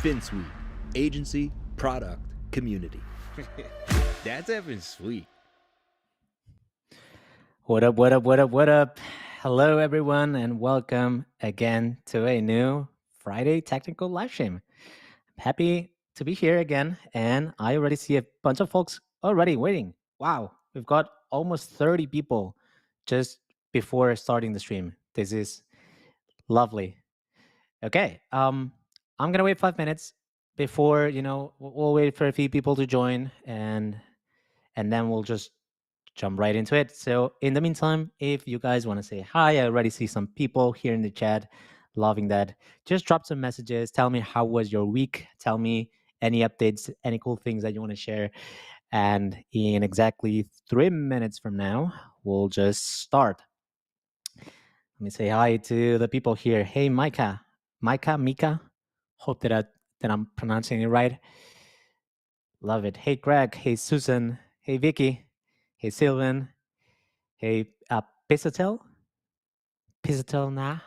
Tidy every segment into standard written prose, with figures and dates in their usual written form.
Finsweet, agency, product, community. That's effing sweet. What up, what up, what up, what up? Hello, everyone, and welcome again to a new Friday Technical Live Stream. I'm happy to be here again, and I already see a bunch of folks already waiting. Wow, we've got almost 30 people just before starting the stream. This is lovely. Okay, I'm gonna wait 5 minutes before we'll wait for a few people to join, and then we'll just jump right into it. So in the meantime, if you guys want to say hi, I already see some people here in the chat. Loving that. Just drop some messages. Tell me how was your week. Tell me any updates, any cool things that you want to share. And in exactly 3 minutes from now, we'll just start. Let me say hi to the people here. Hey, Mika. Mika. Hope that I'm pronouncing it right. Love it. Hey, Greg. Hey, Susan. Hey, Vicky. Hey, Sylvan. Hey, Pisatel? Pisatel nah?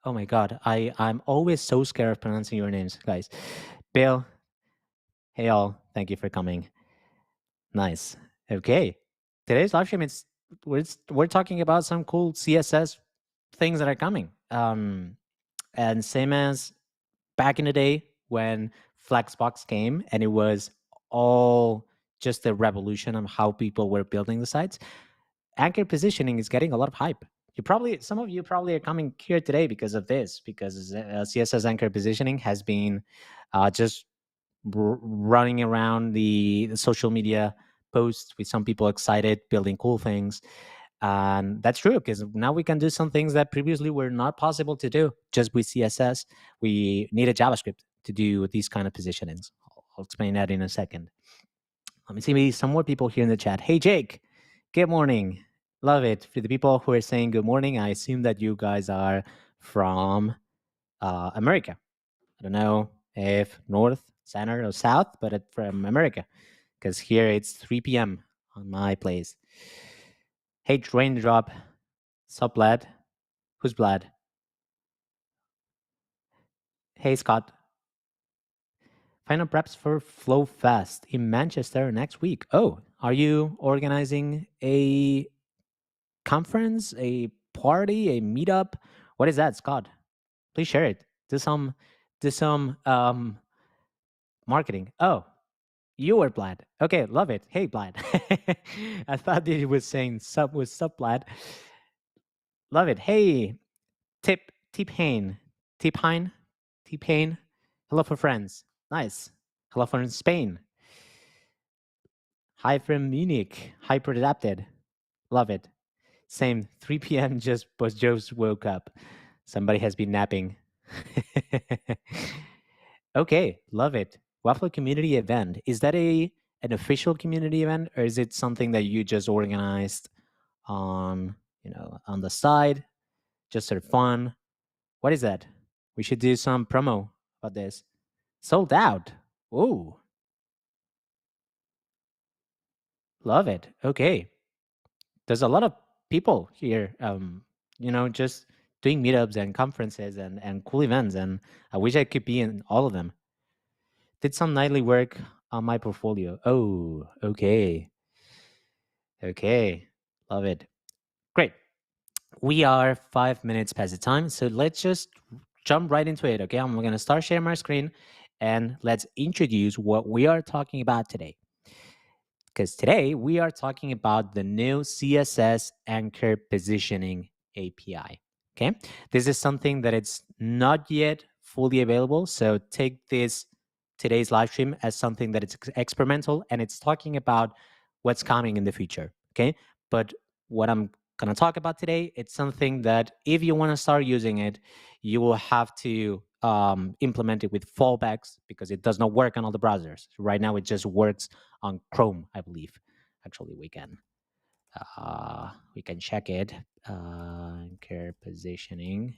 Oh my god, I'm always so scared of pronouncing your names, guys. Bill, hey all, thank you for coming. Nice. Okay. Today's live stream is we're talking about some cool CSS things that are coming. And same as back in the day when Flexbox came and it was all just a revolution of how people were building the sites. Anchor positioning is getting a lot of hype. Some of you probably are coming here today because of this, because CSS anchor positioning has been just running around the social media posts with some people excited, building cool things. And that's true, because now we can do some things that previously were not possible to do just with CSS. We need a JavaScript to do these kind of positionings. I'll explain that in a second. Let me see some more people here in the chat. Hey, Jake. Good morning. Love it. For the people who are saying good morning, I assume that you guys are from America. I don't know if north, center, or south, but from America, because here it's 3 p.m. on my place. Hey, Raindrop. Sup, lad? Who's Blad? Hey, Scott. Final preps for Flow Fest in Manchester next week. Oh, are you organizing a conference, a party, a meetup? What is that, Scott? Please share it. Do some marketing. Oh, you were Blad. Okay, love it. Hey, Blad. I thought that he was saying sup Blad. Love it. Hey, T-Pain. T-Pine. T-Pain. Hello for friends. Nice. Hello from Spain. Hi from Munich. Hyper adapted. Love it. Same. 3 p.m. just woke up. Somebody has been napping. Okay, love it. Webflow community event. Is that an official community event, or is it something that you just organized on the side, just for fun? What is that? We should do some promo about this. Sold out. Ooh. Love it. Okay. There's a lot of people here, just doing meetups and conferences and cool events. And I wish I could be in all of them. Did some nightly work on my portfolio. Oh, okay. Okay. Love it. Great. We are 5 minutes past the time. So let's just jump right into it. Okay. I'm going to start sharing my screen and let's introduce what we are talking about today. Because today we are talking about the new CSS anchor positioning API. Okay, this is something that it's not yet fully available. So take today's live stream as something that it's experimental and it's talking about what's coming in the future. Okay, but what I'm going to talk about today, it's something that if you want to start using it, you will have to implement it with fallbacks because it does not work on all the browsers. Right now, it just works on Chrome, I believe. Actually, we can check it. Anchor positioning.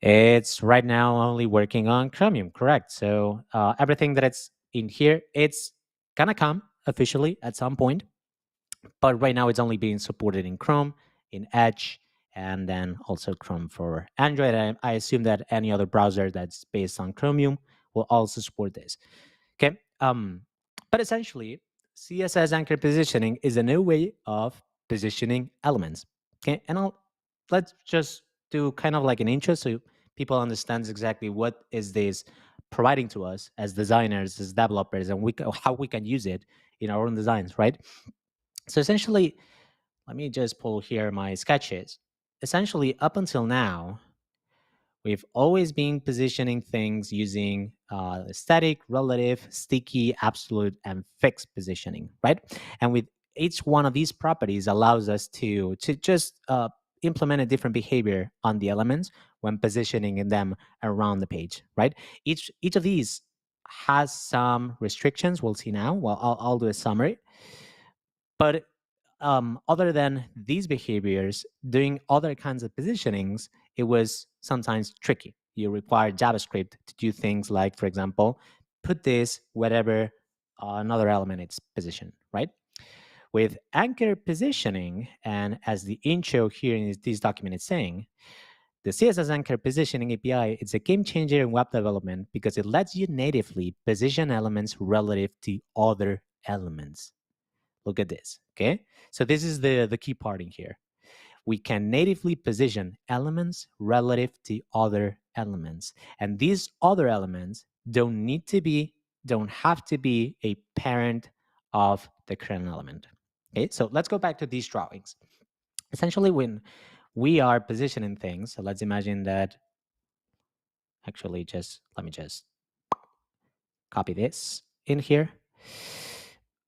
It's right now only working on Chromium, correct? So everything that it's in here, it's gonna come officially at some point, but right now it's only being supported in Chrome, in Edge, and then also Chrome for Android. I assume that any other browser that's based on Chromium will also support this. Okay. But essentially, CSS anchor positioning is a new way of positioning elements. Okay. And let's just do kind of like an intro so people understand exactly what is this providing to us as designers, as developers, and how we can use it in our own designs, right? So essentially, let me just pull here my sketches. Essentially, up until now, we've always been positioning things using static, relative, sticky, absolute, and fixed positioning, right? And with each one of these properties allows us to just implement a different behavior on the elements when positioning them around the page, right? Each of these has some restrictions. We'll see now. Well, I'll do a summary. But other than these behaviors, doing other kinds of positionings, it was sometimes tricky. You require JavaScript to do things like, for example, put this wherever another element is positioned, right? With anchor positioning, and as the intro here in this document is saying, the CSS anchor positioning API is a game changer in web development because it lets you natively position elements relative to other elements. Look at this, okay? So this is the key part in here. We can natively position elements relative to other elements. And these other elements don't have to be a parent of the current element. Okay, so let's go back to these drawings. Essentially, when we are positioning things, so let's imagine that, actually, let me just copy this in here.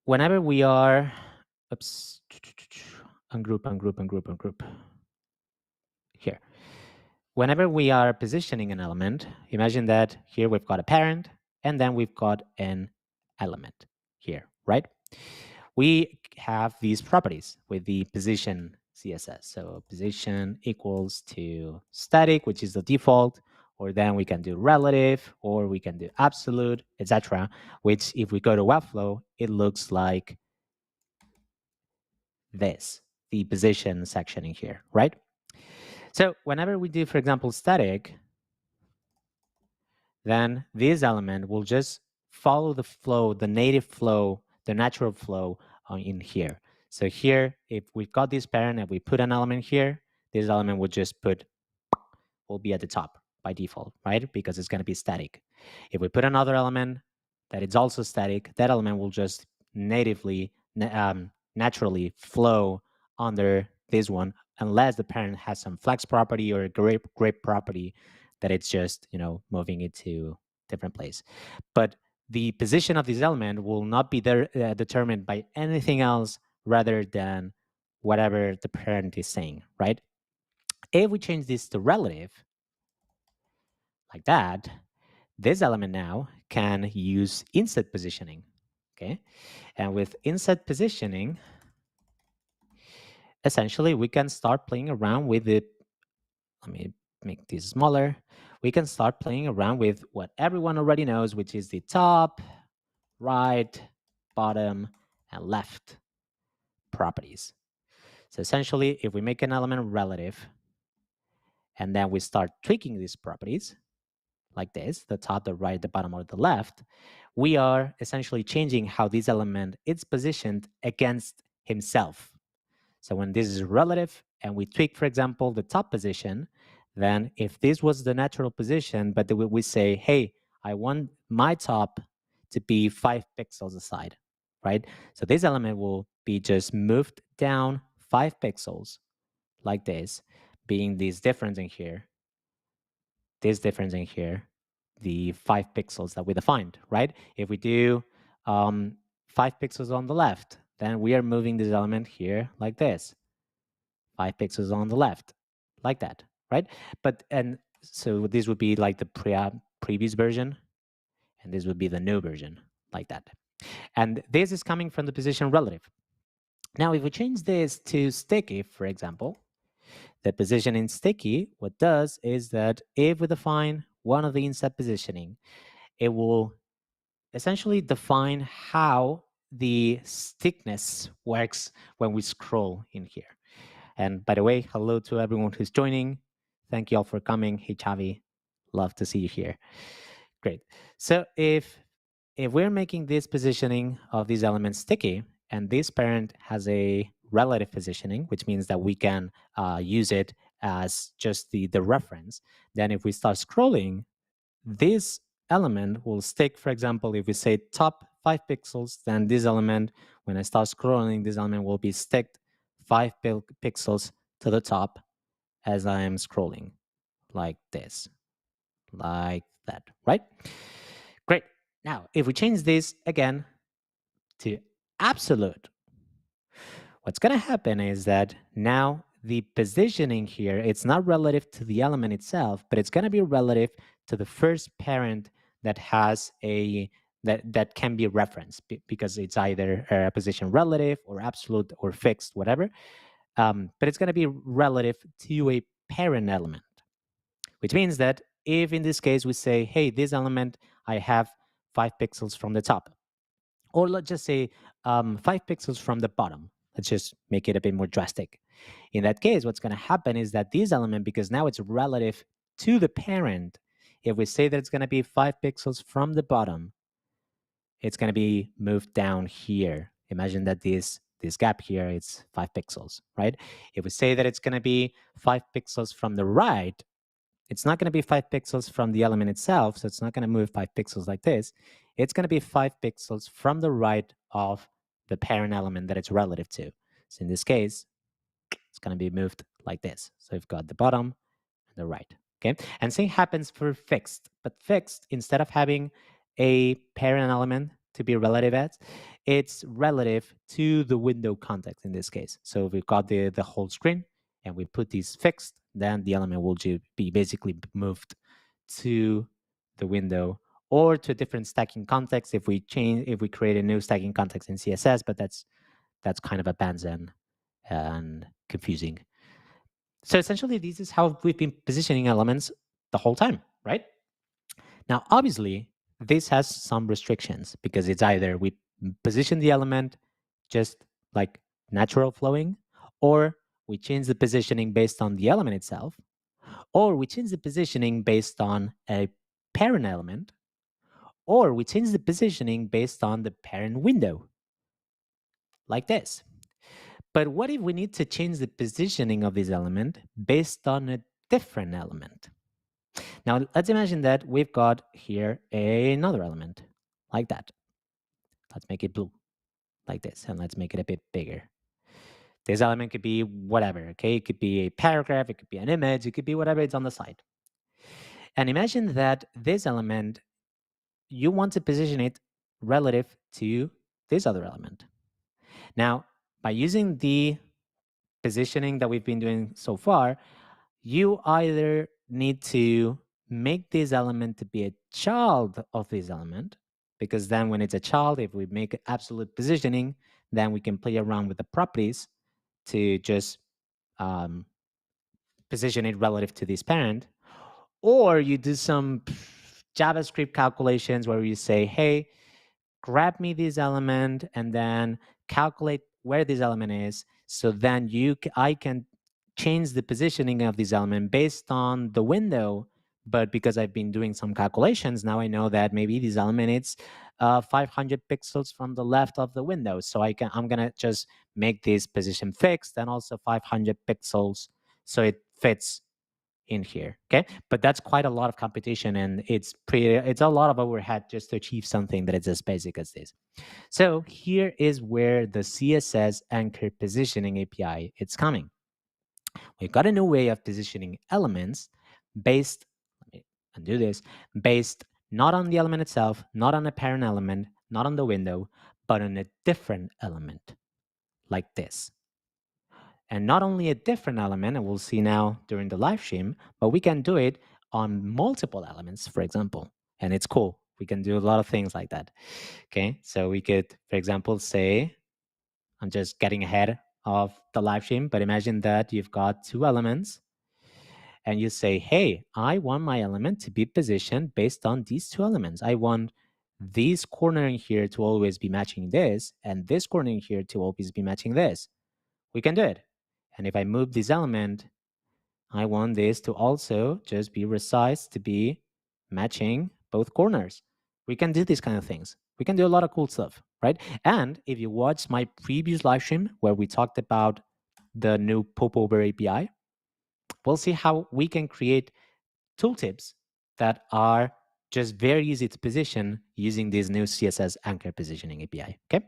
Whenever we are, oops, ungroup. Here. Whenever we are positioning an element, imagine that here we've got a parent, and then we've got an element here, right? We have these properties with the position CSS. So position equals to static, which is the default, or then we can do relative, or we can do absolute, etc. Which, if we go to Webflow, it looks like this, the position section in here, right? So whenever we do, for example, static, then this element will just follow the flow, the native flow, the natural flow in here. So here, if we've got this parent and we put an element here, this element will be at the top by default, right? Because it's going to be static. If we put another element that is also static, that element will just natively, naturally flow under this one, unless the parent has some flex property or a grip property that it's just, moving it to different place. But the position of this element will not be determined by anything else rather than whatever the parent is saying, right? If we change this to relative, like that, this element now can use inset positioning, okay? And with inset positioning, essentially, we can start playing around with it. Let me make this smaller. We can start playing around with what everyone already knows, which is the top, right, bottom, and left properties. So essentially, if we make an element relative, and then we start tweaking these properties, like this, the top, the right, the bottom, or the left, we are essentially changing how this element is positioned against himself. So when this is relative and we tweak, for example, the top position, then if this was the natural position, but we say, hey, I want my top to be 5 pixels aside, right? So this element will be just moved down 5 pixels like this, being this difference in here, this difference in here, the 5 pixels that we defined, right? If we do 5 pixels on the left, then we are moving this element here like this. 5 pixels on the left, like that, right? And so this would be like the previous version, and this would be the new version, like that. And this is coming from the position relative. Now, if we change this to sticky, for example, the position in sticky, what does is that if we define one of the inset positioning, it will essentially define how the stickness works when we scroll in here. And by the way, hello to everyone who's joining. Thank you all for coming. Hey, Chavi, love to see you here. Great. So if we're making this positioning of these elements sticky, and this parent has a relative positioning, which means that we can use it as just the reference, then if we start scrolling, this element will stick. For example, if we say top 5 pixels, then this element, when I start scrolling, this element will be sticked 5 pixels to the top as I am scrolling, like this, like that, right? Great. Now, if we change this again to absolute, what's going to happen is that now the positioning here, it's not relative to the element itself, but it's going to be relative to the first parent that has a that can be referenced because it's either a position relative or absolute or fixed, whatever. But it's going to be relative to a parent element, which means that if in this case we say, hey, this element, I have 5 pixels from the top, or let's just say 5 pixels from the bottom. Let's just make it a bit more drastic. In that case, what's going to happen is that this element, because now it's relative to the parent, if we say that it's going to be 5 pixels from the bottom, it's going to be moved down here. Imagine that this gap here is 5 pixels, right? If we say that it's going to be 5 pixels from the right, it's not going to be 5 pixels from the element itself, so it's not going to move 5 pixels like this. It's going to be 5 pixels from the right of the parent element that it's relative to. So in this case, it's going to be moved like this. So we've got the bottom and the right. Okay, and same happens for fixed. But fixed, instead of having a parent element to be relative at, it's relative to the window context in this case. So we've got the whole screen, and we put these fixed, then the element will be basically moved to the window or to a different stacking context if we create a new stacking context in CSS, but that's kind of advanced and confusing. So essentially, this is how we've been positioning elements the whole time, right? Now, obviously, this has some restrictions because it's either we position the element just like natural flowing, or we change the positioning based on the element itself, or we change the positioning based on a parent element, or we change the positioning based on the parent window, like this. But what if we need to change the positioning of this element based on a different element? Now, let's imagine that we've got here another element, like that. Let's make it blue, like this, and let's make it a bit bigger. This element could be whatever, okay? It could be a paragraph, it could be an image, it could be whatever it's on the side. And imagine that this element, you want to position it relative to this other element. Now, by using the positioning that we've been doing so far, you either need to make this element to be a child of this element, because then when it's a child, if we make absolute positioning, then we can play around with the properties to just position it relative to this parent. Or you do some JavaScript calculations where you say, hey, grab me this element and then calculate where this element is. So then I can change the positioning of this element based on the window. But because I've been doing some calculations, now I know that maybe this element is 500 pixels from the left of the window. So I'm gonna just make this position fixed and also 500 pixels so it fits in here. Okay, but that's quite a lot of computation, and it's a lot of overhead just to achieve something that is as basic as this. So here is where the CSS anchor positioning API it's coming. We've got a new way of positioning elements based, let me undo this, based not on the element itself, not on a parent element, not on the window, but on a different element, like this. And not only a different element, and we'll see now during the live stream, but we can do it on multiple elements, for example. And it's cool. We can do a lot of things like that. Okay, so we could, for example, say, I'm just getting ahead of the live stream, but imagine that you've got two elements and you say, hey, I want my element to be positioned based on these two elements. I want this corner in here to always be matching this, and this corner in here to always be matching this. We can do it. And if I move this element, I want this to also just be resized to be matching both corners. We can do these kind of things. We can do a lot of cool stuff, right? And if you watch my previous live stream where we talked about the new Popover API, we'll see how we can create tooltips that are just very easy to position using this new CSS anchor positioning API, okay?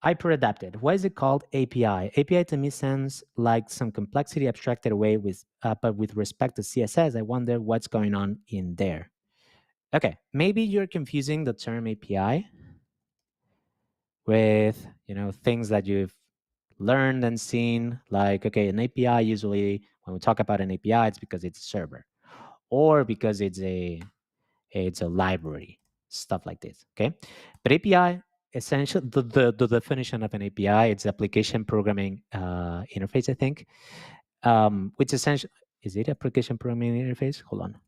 Hyper adapted. Why is it called API? API to me sounds like some complexity abstracted away with, but with respect to CSS, I wonder what's going on in there. Okay, maybe you're confusing the term API with, things that you've learned and seen. Like, okay, an API usually when we talk about an API, it's because it's a server, or because it's a library, stuff like this. Okay, but API essentially the definition of an API, it's application programming interface, I think, which essentially is it application programming interface? Hold on.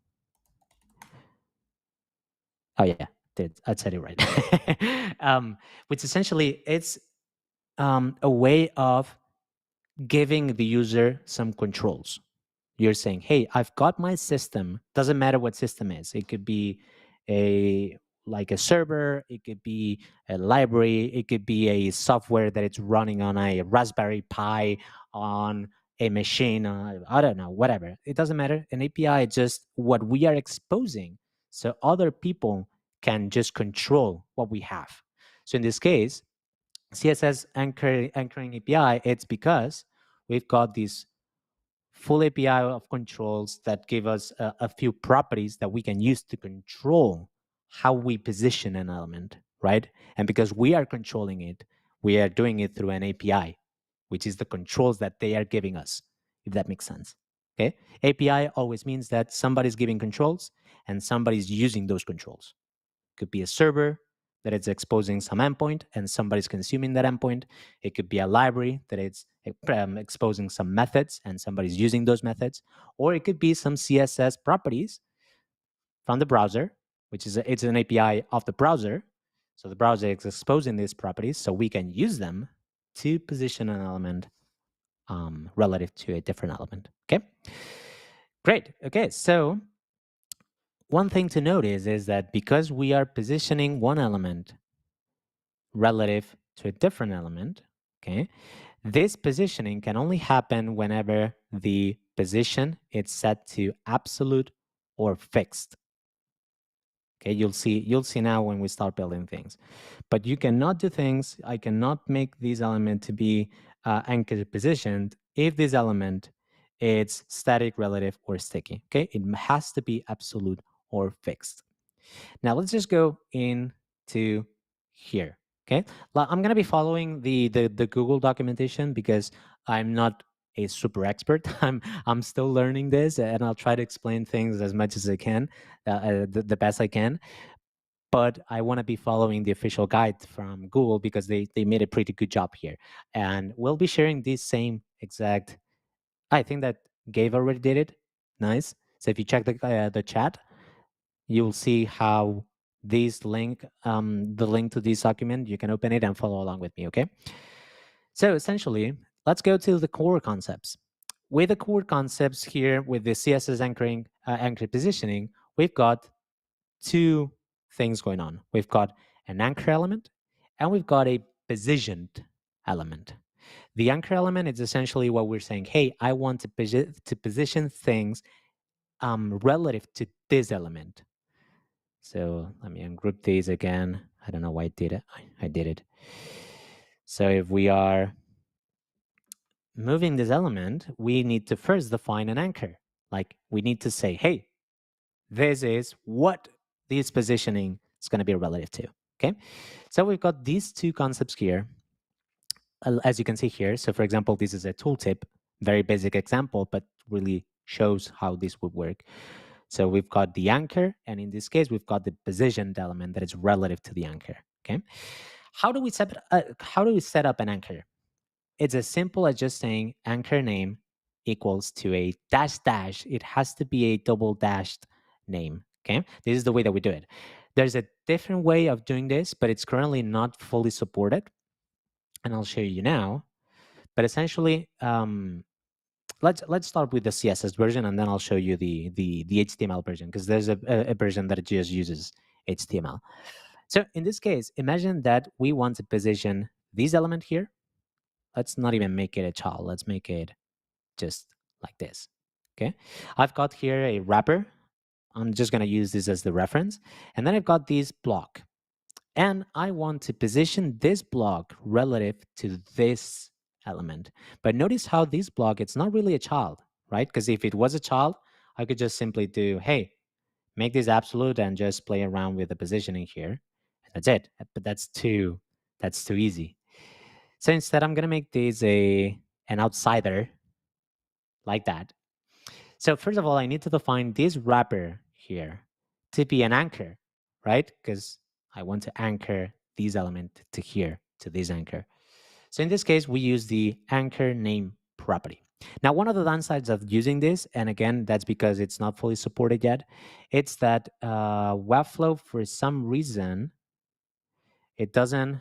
Oh yeah, I said it right. Which essentially it's a way of giving the user some controls. You're saying, hey, I've got my system. Doesn't matter what system is. It could be a server, it could be a library, it could be a software that it's running on a Raspberry Pi, on a machine, I don't know, whatever. It doesn't matter. An API is just what we are exposing so other people can just control what we have. So in this case, CSS anchoring API, it's because we've got this full API of controls that give us a few properties that we can use to control how we position an element, right? And because we are controlling it, we are doing it through an API, which is the controls that they are giving us, if that makes sense. Okay? API always means that somebody's giving controls and somebody's using those controls. Could be a server that it's exposing some endpoint and somebody's consuming that endpoint. It could be a library that it's exposing some methods and somebody's using those methods. Or it could be some CSS properties from the browser, which is it's an API of the browser. So the browser is exposing these properties so we can use them to position an element relative to a different element. Okay, great. Okay, so one thing to notice is that because we are positioning one element relative to a different element, okay, this positioning can only happen whenever the position is set to absolute or fixed. Okay, you'll see now when we start building things. But you cannot do things, I cannot make this element to be anchored positioned if this element is static, relative, or sticky. Okay, it has to be absolute or fixed. Now let's just go into here. Okay, I'm going to be following the Google documentation because I'm not a super expert. I'm still learning this, and I'll try to explain things as much as I can, the best I can. But I want to be following the official guide from Google because they made a pretty good job here, and we'll be sharing this same exact. I think that Gabe already did it. Nice. So if you check the chat, you'll see how this link, the link to this document, you can open it and follow along with me, okay? So essentially, let's go to the core concepts. With the core concepts here, with the CSS anchoring, anchor positioning, we've got two things going on. We've got an anchor element, and we've got a positioned element. The anchor element is essentially what we're saying, hey, I want to position things relative to this element. So let me ungroup these again. I don't know why I did it. I did it. So if we are moving this element, we need to first define an anchor. Like we need to say, hey, this is what this positioning is going to be relative to. Okay. So we've got these two concepts here, as you can see here. So for example, this is a tooltip, very basic example, but really shows how this would work. So we've got the anchor, and in this case, we've got the positioned element that is relative to the anchor. Okay, how do we set up an anchor? It's as simple as just saying anchor name equals to a dash dash. It has to be a double dashed name. Okay, this is the way that we do it. There's a different way of doing this, but it's currently not fully supported, and I'll show you now. But essentially, let's start with the CSS version, and then I'll show you the HTML version, because there's a version that just uses HTML. So in this case, imagine that we want to position this element here. Let's not even make it a child. Let's make it just like this. Okay. I've got here a wrapper. I'm just going to use this as the reference. And then I've got this block. And I want to position this block relative to this element. But notice how this block, it's not really a child, right? Because if it was a child, I could just simply do, hey, make this absolute and just play around with the positioning here. And that's it. But that's too easy. So instead, I'm going to make this an outsider like that. So first of all, I need to define this wrapper here to be an anchor, right? Because I want to anchor this element to here, to this anchor. So in this case, we use the anchor name property. Now, one of the downsides of using this, and again, that's because it's not fully supported yet, it's that Webflow, for some reason, it doesn't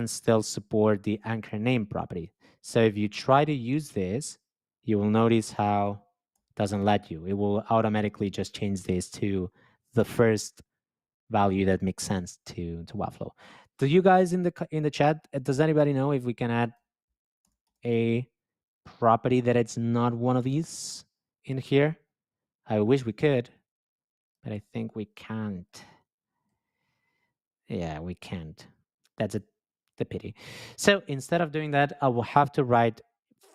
still support the anchor name property. So if you try to use this, you will notice how it doesn't let you. It will automatically just change this to the first value that makes sense to Webflow. Do you guys in the chat, does anybody know if we can add a property that it's not one of these in here? I wish we could, but I think we can't. Yeah, we can't. That's the pity. So instead of doing that, I will have to write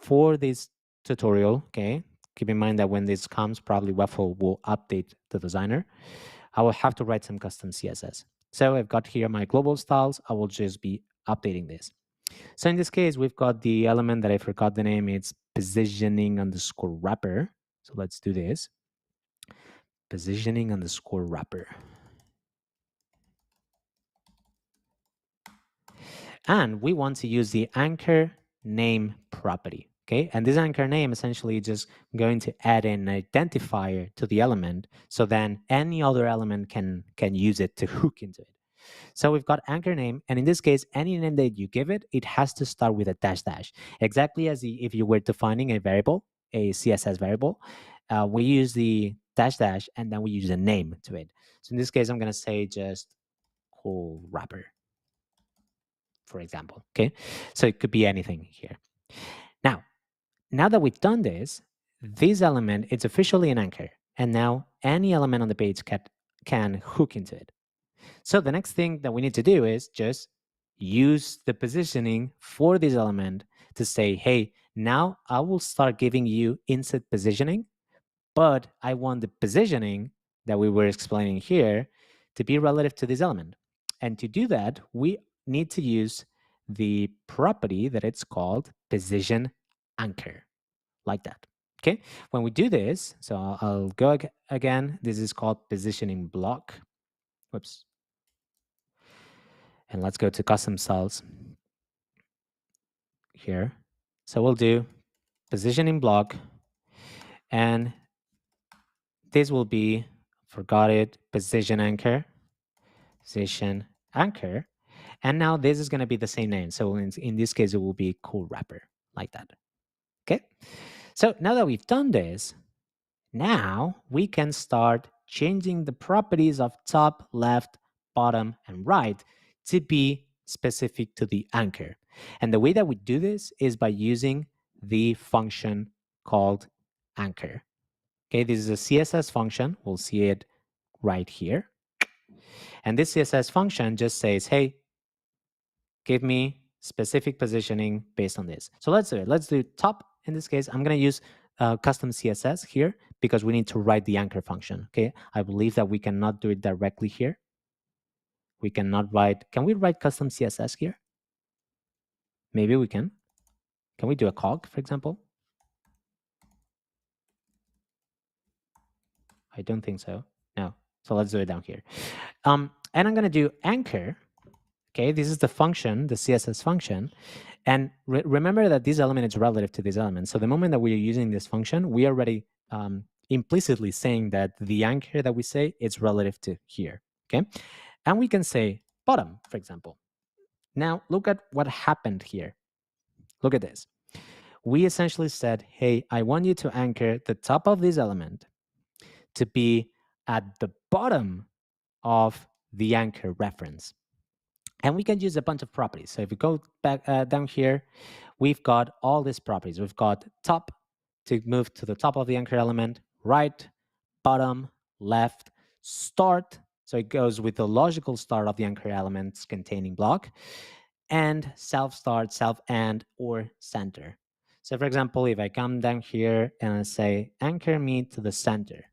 for this tutorial, okay? Keep in mind that when this comes, probably Webflow will update the designer. I will have to write some custom CSS. So I've got here my global styles. I will just be updating this. So in this case, we've got the element that I forgot the name. It's positioning underscore wrapper. So let's do this. Positioning underscore wrapper. And we want to use the anchor name property. Okay, and this anchor name essentially is just going to add an identifier to the element, so then any other element can use it to hook into it. So we've got anchor name, and in this case, any name that you give it, it has to start with a dash dash, exactly as if you were defining a variable, a CSS variable. We use the dash dash, and then we use a name to it. So in this case, I'm going to say just cool wrapper, for example. Okay, so it could be anything here. Now that we've done this, this element is officially an anchor, and now any element on the page can hook into it. So the next thing that we need to do is just use the positioning for this element to say, hey, now I will start giving you inset positioning, but I want the positioning that we were explaining here to be relative to this element. And to do that, we need to use the property that it's called position anchor, like that. Okay, when we do this, so I'll go again. This is called positioning block. Whoops. And let's go to custom styles here. So we'll do positioning block, and this will be, forgot it, position anchor. And now this is going to be the same name. So in this case, it will be cool wrapper, like that. Okay. So now that we've done this, now we can start changing the properties of top, left, bottom, and right to be specific to the anchor. And the way that we do this is by using the function called anchor. Okay, this is a CSS function. We'll see it right here. And this CSS function just says, hey, give me specific positioning based on this. So let's do it. Let's do top. In this case, I'm going to use custom CSS here because we need to write the anchor function. Okay, I believe that we cannot do it directly here. We cannot write. Can we write custom CSS here? Maybe we can. Can we do a cog, for example? I don't think so. No. So let's do it down here. And I'm going to do anchor. Okay, this is the function, the CSS function. And remember that this element is relative to this element. So the moment that we are using this function, we are already implicitly saying that the anchor that we say is relative to here. Okay, and we can say bottom, for example. Now, look at what happened here. Look at this. We essentially said, hey, I want you to anchor the top of this element to be at the bottom of the anchor reference. And we can use a bunch of properties. So if we go back down here, we've got all these properties. We've got top to move to the top of the anchor element, right, bottom, left, start. So it goes with the logical start of the anchor elements containing block, and self-start, self-end, or center. So for example, if I come down here and I say anchor me to the center,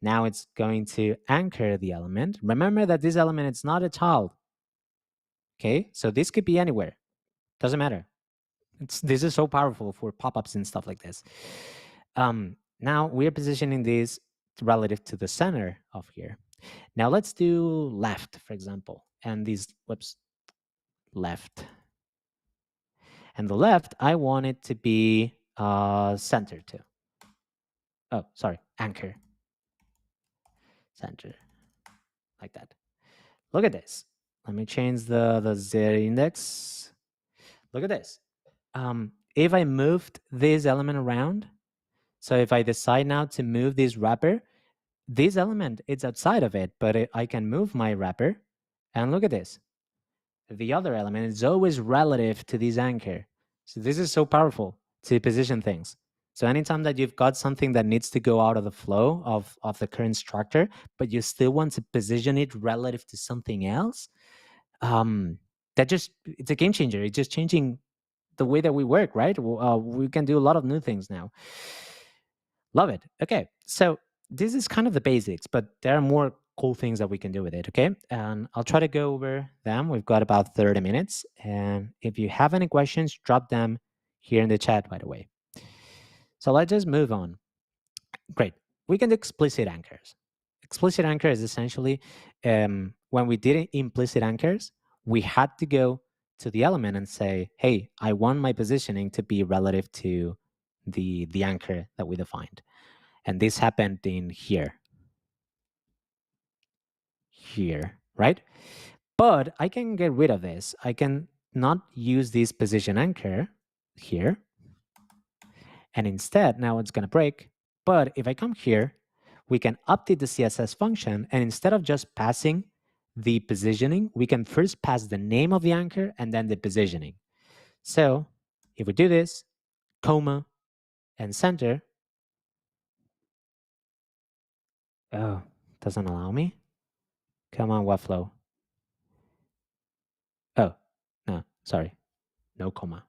now it's going to anchor the element. Remember that this element is not a child. Okay, so this could be anywhere. Doesn't matter. This is so powerful for pop-ups and stuff like this. Now we're positioning this relative to the center of here. Now let's do left, for example, and these, whoops, left. And the left, I want it to be center too. Oh, sorry, anchor. Center, like that. Look at this. Let me change the Z index. Look at this. If I moved this element around, so if I decide now to move this wrapper, this element is outside of it, but I can move my wrapper. And look at this. The other element is always relative to this anchor. So this is so powerful to position things. So anytime that you've got something that needs to go out of the flow of the current structure, but you still want to position it relative to something else, it's a game changer. It's just changing the way that we work, right? We can do a lot of new things now. Love it. Okay, so this is kind of the basics, but there are more cool things that we can do with it, okay? And I'll try to go over them. We've got about 30 minutes. And if you have any questions, drop them here in the chat, by the way. So let's just move on. Great. We can do explicit anchors. Explicit anchor is essentially when we did implicit anchors, we had to go to the element and say, hey, I want my positioning to be relative to the anchor that we defined. And this happened in here, right? But I can get rid of this. I can not use this position anchor here. And instead, now it's going to break. But if I come here, we can update the CSS function. And instead of just passing the positioning, we can first pass the name of the anchor and then the positioning. So if we do this, comma, and center. Oh, doesn't allow me. Come on, Webflow. Oh, no, sorry. No comma.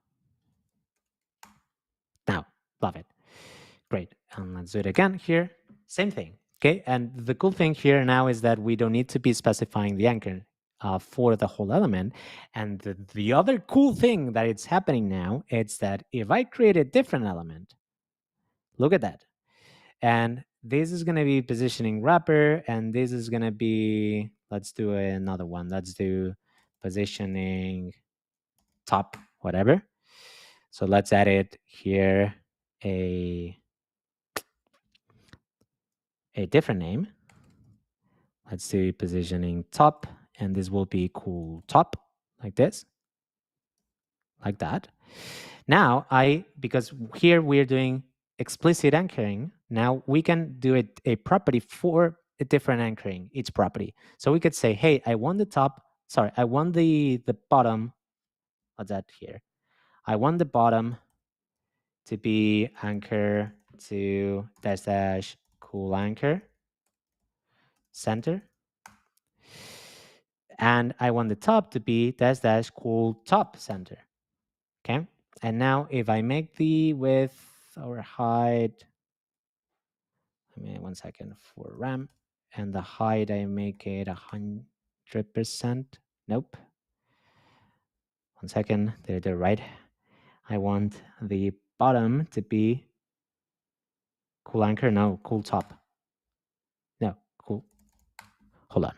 Now, love it. Great. And let's do it again here. Same thing. Okay. And the cool thing here now is that we don't need to be specifying the anchor for the whole element. And the other cool thing that it's happening now is that if I create a different element, look at that. And this is going to be positioning wrapper, and this is going to be, let's do another one. Let's do positioning top, whatever. So let's add it here, a different name. Let's do positioning top, and this will be cool top, like this, like that. Now because here we're doing explicit anchoring, now we can do it a property for a different anchoring, each property. So we could say, hey, I want the top, sorry, I want the bottom, what's that here? I want the bottom to be anchor to dash cool anchor center. And I want the top to be dash cool top center. Okay. And now if I make the width or height, I mean, 1 second for RAM, and the height, I make it 100%. Nope. 1 second, they're right. I want the bottom to be cool anchor. No, cool top. No, cool. Hold on.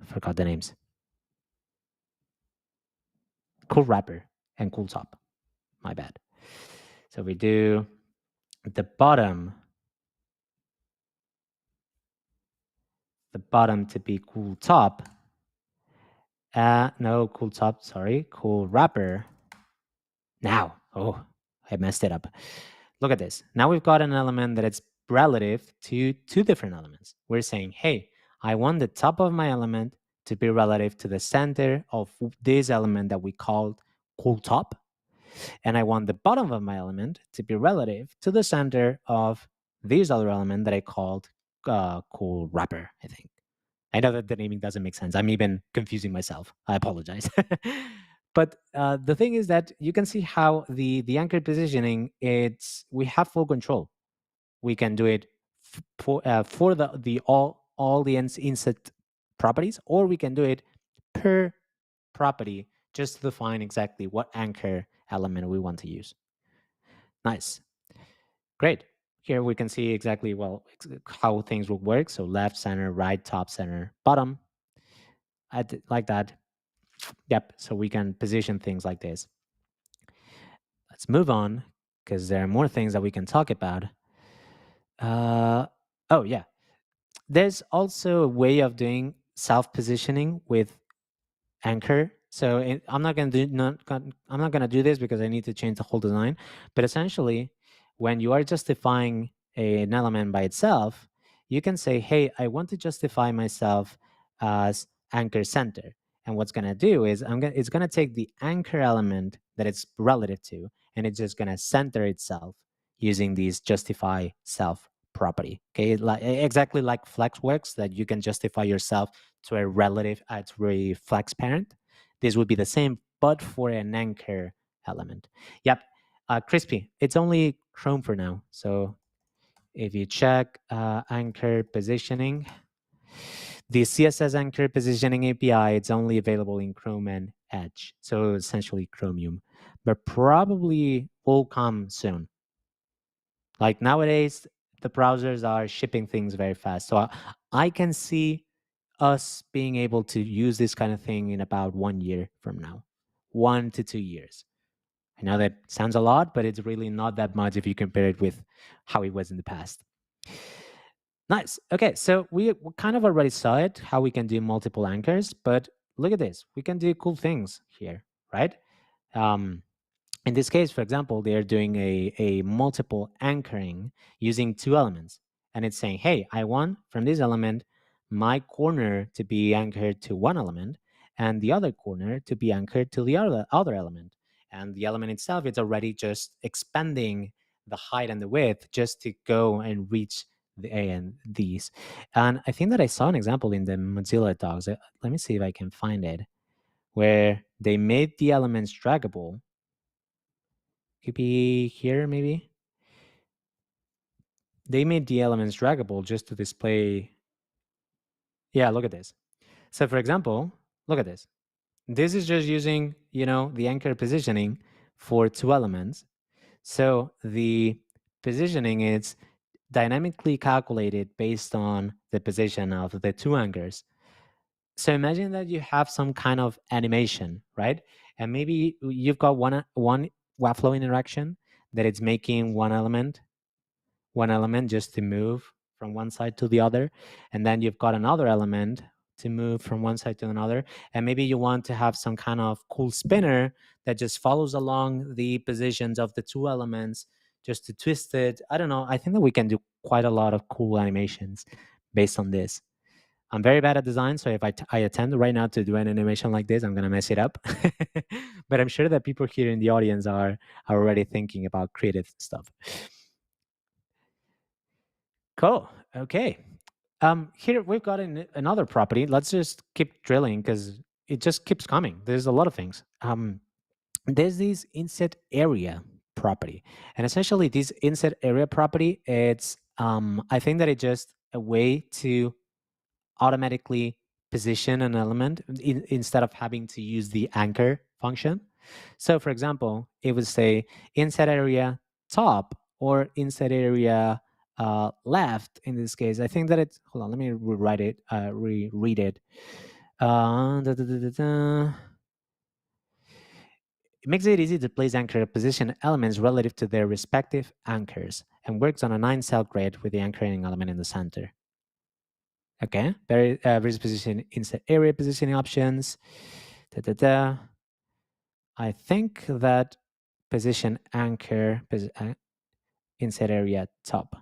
Forgot the names. Cool wrapper and cool top. My bad. So we do the bottom to be cool top, No, cool top, sorry, cool wrapper. Now, oh, I messed it up. Look at this. Now we've got an element that it's relative to two different elements. We're saying, hey, I want the top of my element to be relative to the center of this element that we called cool top. And I want the bottom of my element to be relative to the center of this other element that I called cool wrapper, I think. I know that the naming doesn't make sense. I'm even confusing myself. I apologize. But the thing is that you can see how the anchor positioning, we have full control. We can do it for the all the inset properties, or we can do it per property just to define exactly what anchor element we want to use. Nice. Great. Here we can see exactly, well, how things will work. So left, center, right, top, center, bottom. Like that. Yep. So we can position things like this. Let's move on because there are more things that we can talk about. Oh, yeah. There's also a way of doing self-positioning with anchor. So I'm not gonna do this because I need to change the whole design. But essentially, when you are justifying an element by itself, you can say, "Hey, I want to justify myself as anchor center." And what's gonna do is it's gonna take the anchor element that it's relative to, and it's just gonna center itself using these justify self property. Okay, exactly like flex works, that you can justify yourself to a relative, to a flex parent. This would be the same, but for an anchor element. Yep. Crispy, it's only Chrome for now. So if you check anchor positioning, the CSS anchor positioning API, it's only available in Chrome and Edge. So essentially Chromium, but probably will come soon. Like nowadays, the browsers are shipping things very fast. So I can see us being able to use this kind of thing in about 1 year from now, 1 to 2 years. I know that sounds a lot, but it's really not that much if you compare it with how it was in the past. Nice. Okay, so we kind of already saw it, how we can do multiple anchors, but look at this. We can do cool things here, right? In this case, for example, they're doing a multiple anchoring using two elements. And it's saying, hey, I want from this element my corner to be anchored to one element and the other corner to be anchored to the other element. And the element itself is already just expanding the height and the width just to go and reach the A and these. And I think that I saw an example in the Mozilla docs. Let me see if I can find it, where they made the elements draggable. Could be here, maybe. They made the elements draggable just to display. Yeah, look at this. So for example, look at this. This is just using, the anchor positioning for two elements. So the positioning is dynamically calculated based on the position of the two anchors. So imagine that you have some kind of animation, right? And maybe you've got one Webflow interaction that it's making one element just to move from one side to the other, and then you've got another element to move from one side to another, and maybe you want to have some kind of cool spinner that just follows along the positions of the two elements just to twist it. I don't know. I think that we can do quite a lot of cool animations based on this. I'm very bad at design, so if I attempt right now to do an animation like this, I'm gonna mess it up. But I'm sure that people here in the audience are already thinking about creative stuff. Cool. Okay. Here we've got another property. Let's just keep drilling because it just keeps coming. There's a lot of things. There's this inset-area property, and essentially this inset-area property, it's I think that it's just a way to automatically position an element instead of having to use the anchor function. So for example, it would say inset-area top or inset-area left in this case. I think that it's, hold on, let me rewrite it, reread it. It makes it easy to place anchor position elements relative to their respective anchors and works on a 9-cell grid with the anchoring element in the center. Okay, various position inset area positioning options. I think that position anchor inset area top.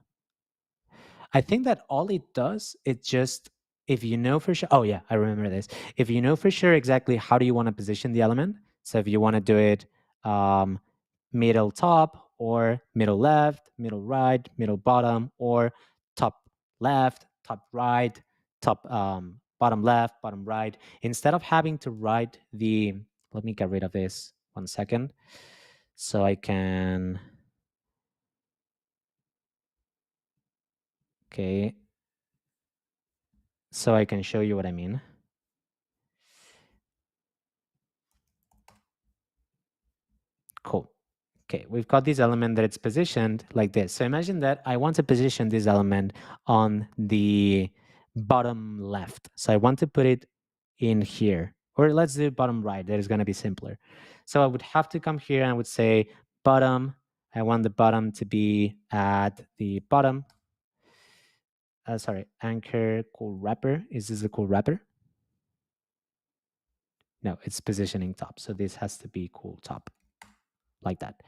I think that all it does, it just, if you know for sure, oh yeah, I remember this. If you know for sure exactly how do you want to position the element, so if you want to do it middle top or middle left, middle right, middle bottom, or top left, top right, top bottom left, bottom right, instead of having to write the, let me get rid of this 1 second so I can, okay, so I can show you what I mean. Cool. Okay, we've got this element that it's positioned like this. So imagine that I want to position this element on the bottom left. So I want to put it in here, or let's do bottom right. That is going to be simpler. So I would have to come here and I would say bottom. I want the bottom to be at the bottom. Sorry, anchor cool wrapper. Is this a cool wrapper? No, it's positioning top. So this has to be cool top, like that.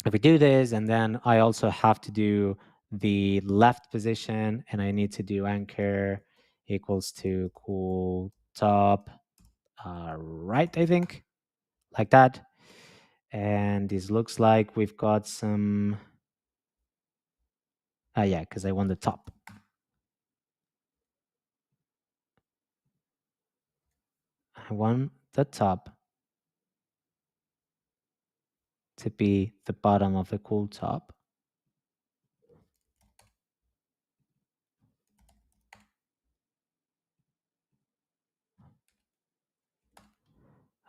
If we do this, and then I also have to do the left position, and I need to do anchor equals to cool top right, I think, like that. And this looks like we've got some, yeah, because I want the top. I want the top to be the bottom of the cool top.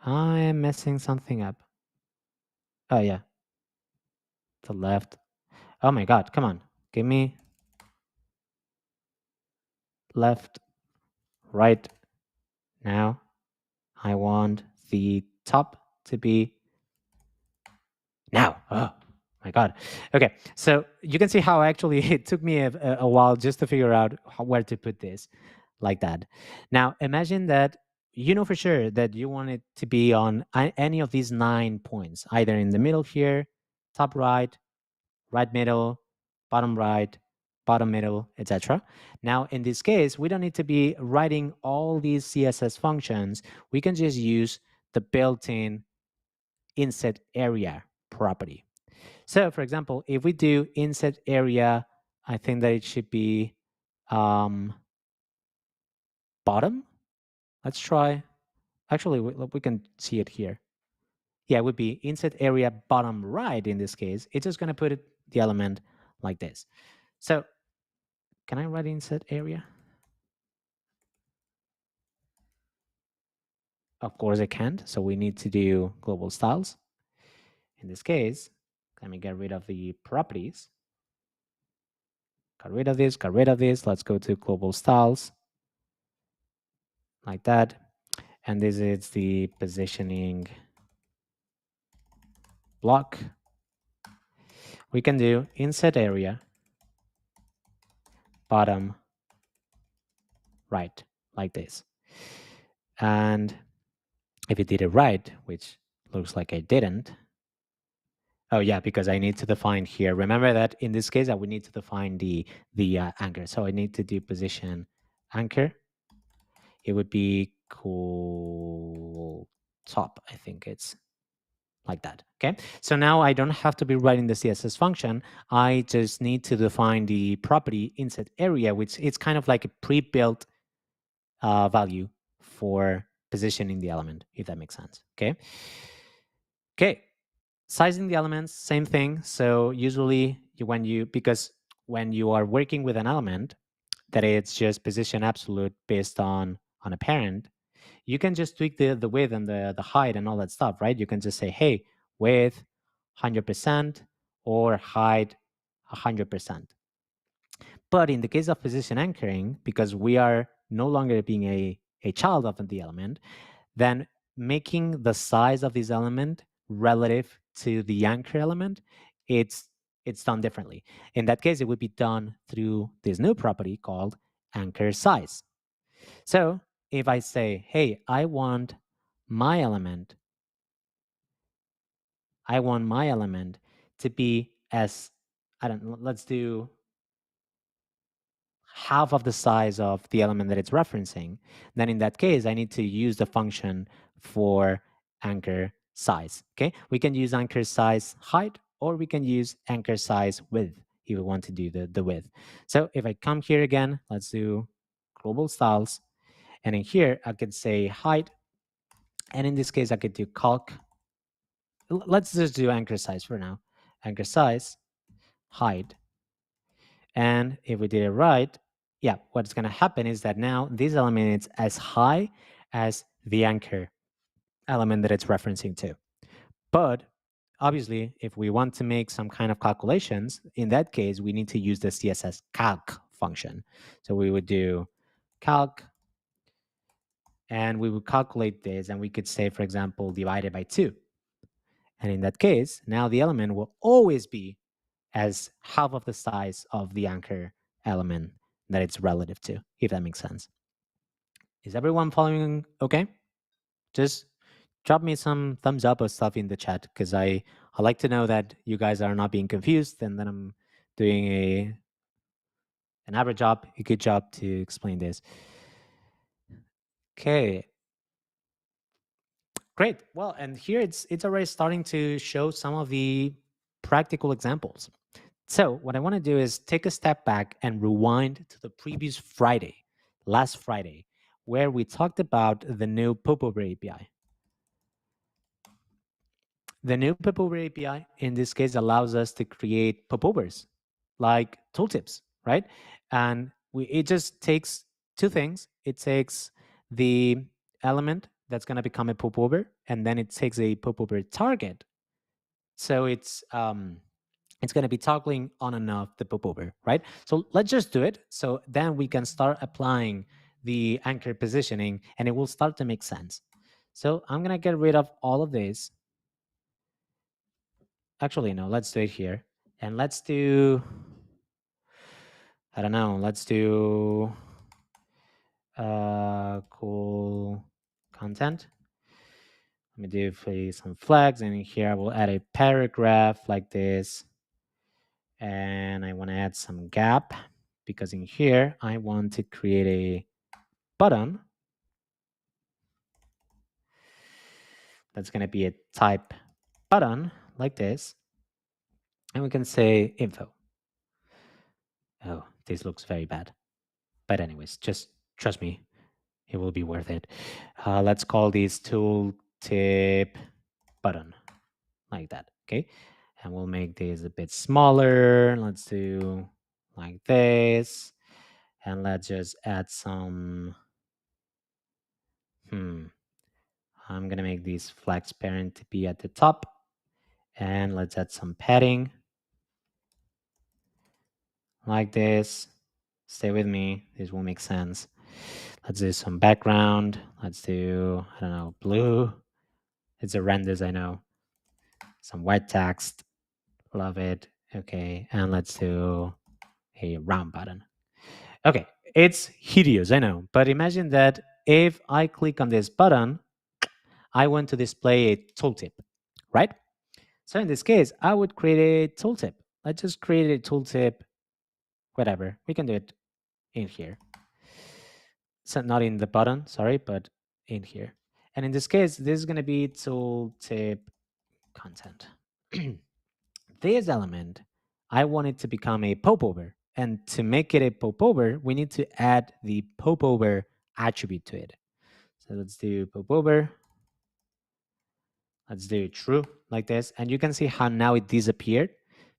I am messing something up. Oh, yeah. The left. Oh my God, come on. Give me left, right. Now I want the top to be now. Oh my God. Okay, so you can see how actually it took me a while just to figure out where to put this like that. Now imagine that you know for sure that you want it to be on any of these 9 points, either in the middle here, top right, right middle, bottom right, bottom middle, etc. Now, in this case, we don't need to be writing all these CSS functions. We can just use the built-in inset area property. So, for example, if we do inset area, I think that it should be bottom. Let's try. Actually, we can see it here. Yeah, it would be inset area bottom right in this case. It's just going to put the element like this. So can I write inset area? Of course I can't. So we need to do global styles. In this case, let me get rid of the properties. Got rid of this, got rid of this. Let's go to global styles like that. And this is the positioning block. We can do inset area bottom right like this. And if you did it right, which looks like I didn't. Oh yeah, because I need to define here. Remember that in this case, I would need to define the anchor. So I need to do position anchor. It would be cool top. I think it's like that. Okay. So now I don't have to be writing the CSS function. I just need to define the property inset area, which it's kind of like a pre-built value for positioning the element, if that makes sense. Okay. Okay. Sizing the elements, same thing. So usually because when you are working with an element that it's just position absolute based on a parent, you can just tweak the width and the height and all that stuff, right? You can just say, hey, width 100% or height 100%. But in the case of position anchoring, because we are no longer being a child of the element, then making the size of this element relative to the anchor element, it's it's done differently. In that case, it would be done through this new property called anchor size. So if I say, hey, I want my element to be as, I don't know, let's do half of the size of the element that it's referencing, then in that case, I need to use the function for anchor size. Okay, we can use anchor size height, or we can use anchor size width if we want to do the width. So if I come here again, let's do global styles. And in here, I could say height. And in this case, I could do calc. Let's just do anchor size for now. Anchor size, height. And if we did it right, yeah, what's going to happen is that now this element is as high as the anchor element that it's referencing to. But obviously, if we want to make some kind of calculations, in that case, we need to use the CSS calc function. So we would do calc, and we would calculate this, and we could say, for example, divided by 2. And in that case, now the element will always be as half of the size of the anchor element that it's relative to, if that makes sense. Is everyone following okay? Just drop me some thumbs up or stuff in the chat, because I like to know that you guys are not being confused and that I'm doing an average job, a good job to explain this. Okay. Great. Well, and here it's already starting to show some of the practical examples. So what I want to do is take a step back and rewind to the previous Friday, last Friday, where we talked about the new popover API. The new popover API, in this case, allows us to create popovers, like tooltips, right? And it just takes two things. It takes the element that's going to become a popover, and then it takes a popover target. So it's going to be toggling on and off the popover, right? So let's just do it. So then we can start applying the anchor positioning, and it will start to make sense. So I'm going to get rid of all of this. Actually, no, let's do it here. And let's do, I don't know, let's do cool content. Let me do some flags, and in here I will add a paragraph like this. And I want to add some gap, because in here I want to create a button that's going to be a type button like this. And we can say info. Oh, this looks very bad. But anyways, just trust me, it will be worth it. Let's call this tooltip button like that. Okay. And we'll make this a bit smaller. Let's do like this. And let's just add some, I'm going to make this flex parent to be at the top. And let's add some padding like this. Stay with me. This will make sense. Let's do some background. Let's do, I don't know, blue. It's a renders, I know. Some white text. Love it. Okay. And let's do a round button. Okay. It's hideous, I know. But imagine that if I click on this button, I want to display a tooltip, right? So in this case, I would create a tooltip. Let's just create a tooltip, whatever. We can do it in here. So not in the button, sorry, but in here. And in this case, this is going to be tooltip content. This element, I want it to become a popover. And to make it a popover, we need to add the popover attribute to it. So let's do popover. Let's do true like this. And you can see how now it disappeared,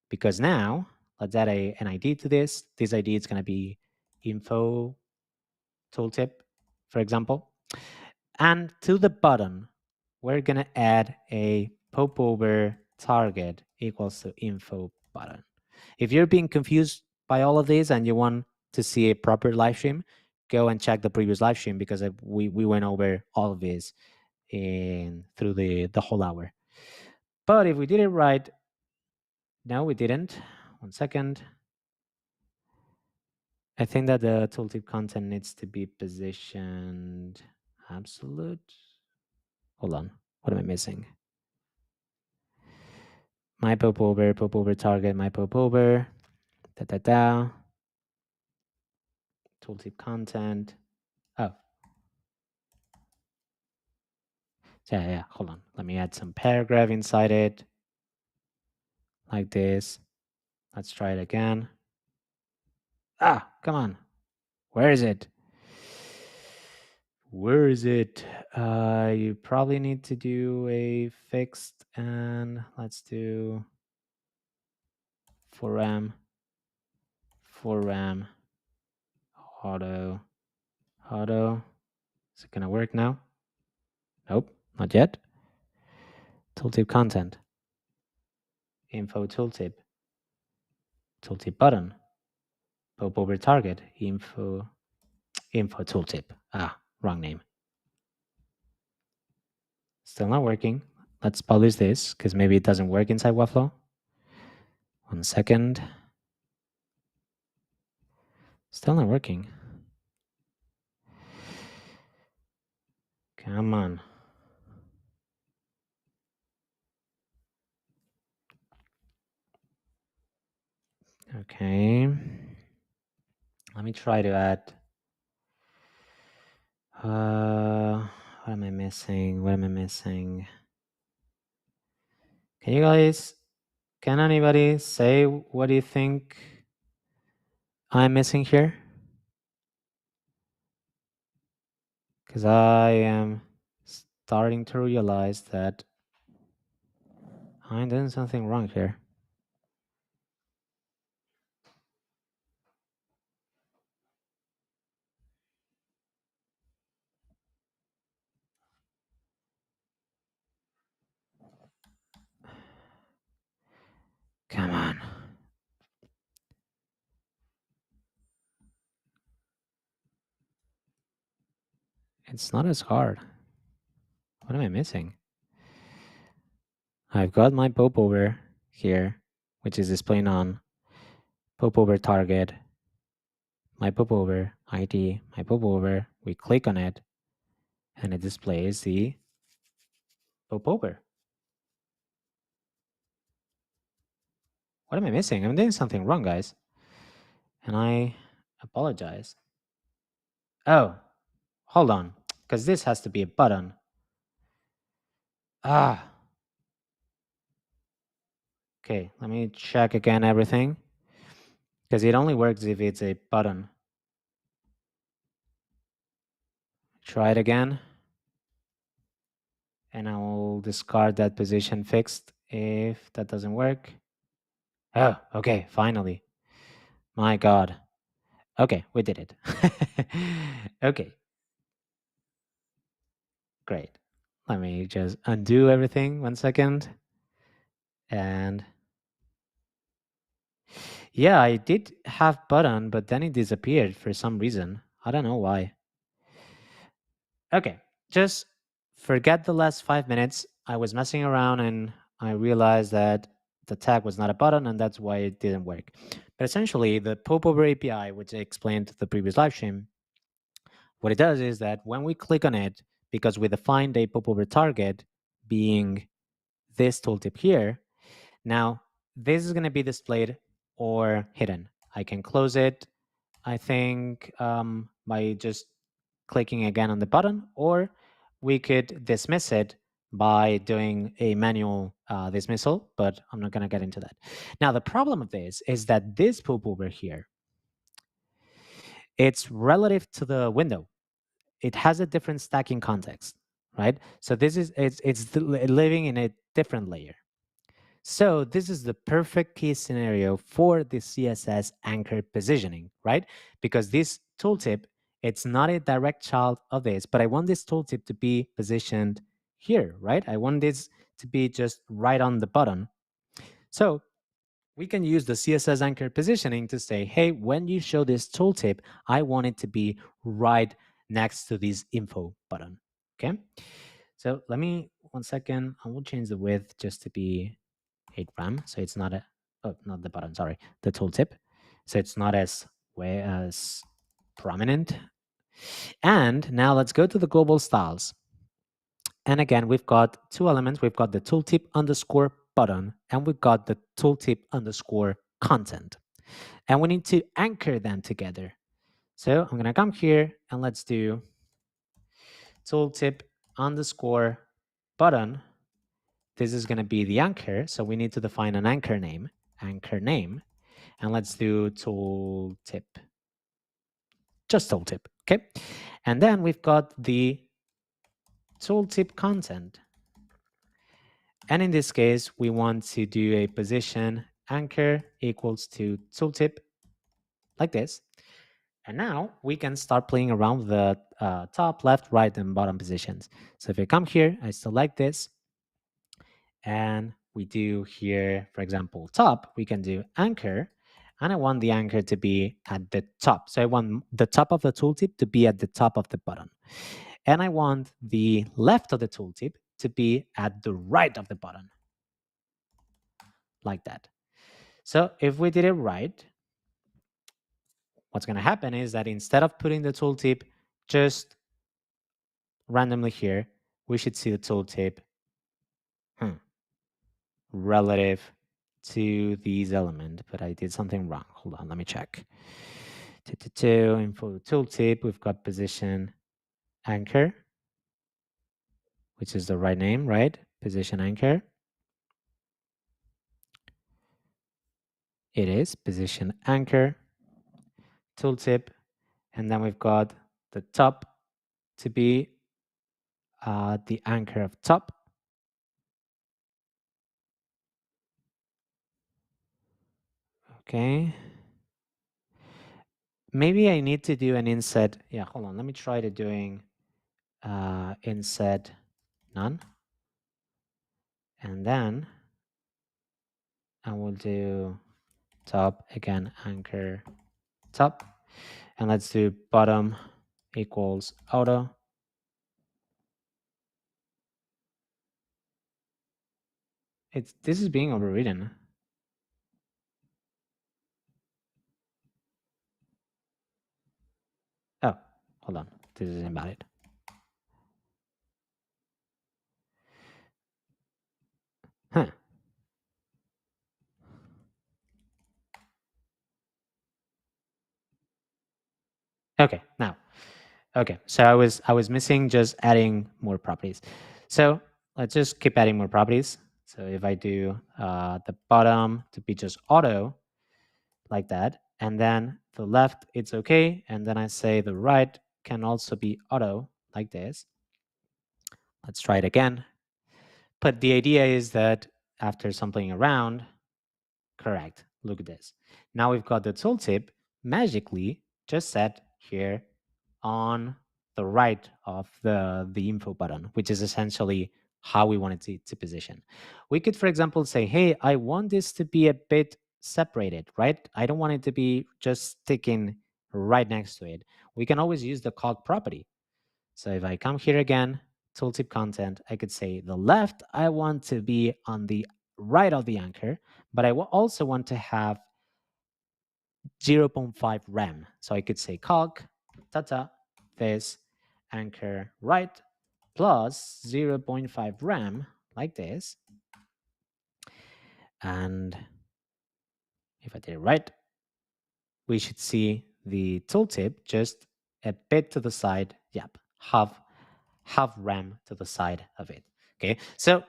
because now let's add an ID to this. This ID is going to be info tooltip, for example. And to the button, we're going to add a popover target equals to info button. If you're being confused by all of this and you want to see a proper live stream, go and check the previous live stream, because we went over all of this through the whole hour. But if we did it right, no, we didn't. 1 second. I think that the tooltip content needs to be positioned absolute. Hold on, what am I missing? My popover target, my popover, tooltip content. Oh, yeah, hold on. Let me add some paragraph inside it, like this. Let's try it again. Ah, come on. Where is it? Where is it? You probably need to do a fixed, and let's do for RAM, auto. Is it gonna work now? Nope, not yet. Tooltip content, info tooltip button, popover target, info tooltip. Ah, wrong name. Still not working. Let's publish this because maybe it doesn't work inside Webflow. 1 second. Still not working. Come on. Okay. Let me try to add. What am I missing? Can anybody say what do you think I'm missing here? Because I am starting to realize that I'm doing something wrong here. Come on. It's not as hard. What am I missing? I've got my popover here, which is displaying on popover target, my popover ID, my popover. We click on it, and it displays the popover. What am I missing? I'm doing something wrong, guys. And I apologize. Oh, hold on, because this has to be a button. Ah. Okay, let me check again everything, because it only works if it's a button. Try it again. And I will discard that position fixed if that doesn't work. Oh, okay, finally. My God. Okay, we did it. Okay. Great. Let me just undo everything 1 second. And yeah, I did have button, but then it disappeared for some reason. I don't know why. Okay, just forget the last 5 minutes. I was messing around and I realized that the tag was not a button, and that's why it didn't work. But essentially, the popover API, which I explained the previous live stream, what it does is that when we click on it, because we defined a popover target being this tooltip here, now this is going to be displayed or hidden. I can close it, I think, by just clicking again on the button, or we could dismiss it by doing a manual dismissal, but I'm not going to get into that. Now, the problem of this is that this popover here, it's relative to the window. It has a different stacking context, right? So this is it's living in a different layer. So this is the perfect case scenario for the CSS anchor positioning, right? Because this tooltip, it's not a direct child of this, but I want this tooltip to be positioned here, right? I want this to be just right on the button. So we can use the CSS anchor positioning to say, hey, when you show this tooltip, I want it to be right next to this info button, okay? So let me, 1 second, I will change the width just to be 8 RAM, so it's not a, oh, not the button, sorry, the tooltip. So it's not as prominent. And now let's go to the global styles. And again, we've got two elements. We've got the tooltip underscore button, and we've got the tooltip underscore content. And we need to anchor them together. So I'm going to come here and let's do tooltip underscore button. This is going to be the anchor. So we need to define an anchor name. And let's do tooltip. Just tooltip. Okay. And then we've got the tooltip content. And in this case, we want to do a position anchor equals to tooltip like this. And now we can start playing around with the top, left, right, and bottom positions. So if I come here, I select this, and we do here, for example, top, we can do anchor, and I want the anchor to be at the top. So I want the top of the tooltip to be at the top of the button. And I want the left of the tooltip to be at the right of the button, like that. So if we did it right, what's going to happen is that instead of putting the tooltip just randomly here, we should see the tooltip relative to these elements, but I did something wrong. Hold on, let me check. Info tooltip, we've got position anchor, which is the right name, right? Position anchor. It is position anchor tooltip, and then we've got the top to be the anchor of top. Okay. Maybe I need to do an inset. Yeah, hold on. Let me try to doing inset none. And then I will do top again, anchor top. And let's do bottom equals auto. This is being overridden. Oh, hold on. This is invalid. Huh. Okay, now. Okay, so I was missing just adding more properties. So let's just keep adding more properties. So if I do the bottom to be just auto, like that, and then the left, it's okay, and then I say the right can also be auto, like this. Let's try it again. But the idea is that after some playing around, correct, look at this. Now we've got the tooltip magically just set here on the right of the info button, which is essentially how we want it to position. We could, for example, say, hey, I want this to be a bit separated, right? I don't want it to be just sticking right next to it. We can always use the cog property. So if I come here again, tooltip content, I could say the left, I want to be on the right of the anchor, but I also want to have 0.5 rem. So I could say cog, this anchor right plus 0.5 rem, like this. And if I did it right, we should see the tooltip just a bit to the side. Yep, half rem to the side of it. Okay, so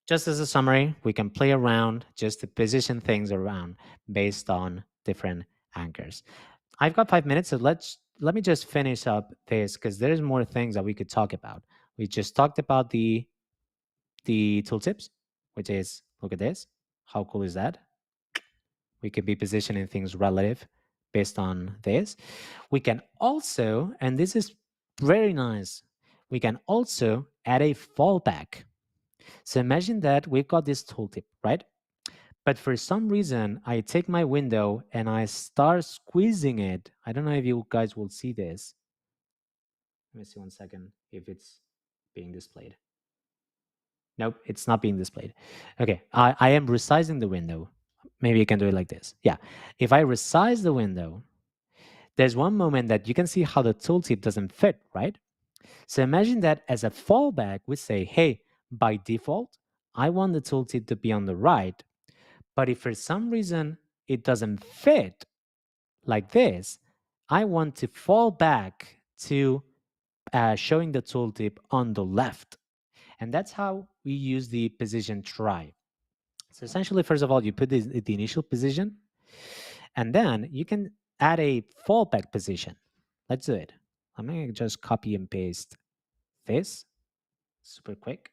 just as a summary, we can play around just to position things around based on different anchors. I've got 5 minutes, so let me just finish up this because there's more things that we could talk about. We just talked about the tooltips, which is, look at this. How cool is that? We can be positioning things relative based on this. We can also, and this is very nice, we can also add a fallback. So imagine that we've got this tooltip, right? But for some reason, I take my window and I start squeezing it. I don't know if you guys will see this. Let me see 1 second if it's being displayed. Nope, it's not being displayed. Okay, I am resizing the window. maybe you can do it like this. Yeah. If I resize the window, there's one moment that you can see how the tooltip doesn't fit, right? So imagine that as a fallback, we say, hey, by default, I want the tooltip to be on the right. But if for some reason it doesn't fit like this, I want to fall back to showing the tooltip on the left. And that's how we use the position try. So essentially, first of all, you put the initial position, and then you can add a fallback position. Let's do it. I'm going to just copy and paste this super quick,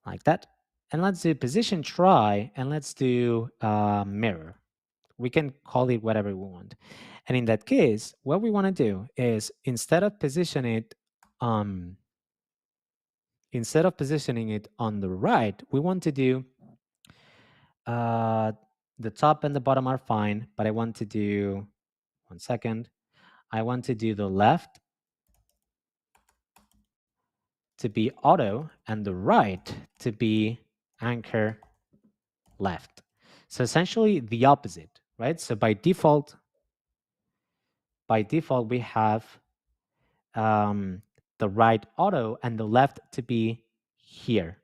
like that. And let's do position try, and let's do mirror. We can call it whatever we want. And in that case, what we want to do is instead of positioning it on the right, we want to do the top and the bottom are fine, but I want to do, one second, I want to do the left to be auto and the right to be anchor left. So essentially the opposite, right? So by default we have the right auto and the left to be here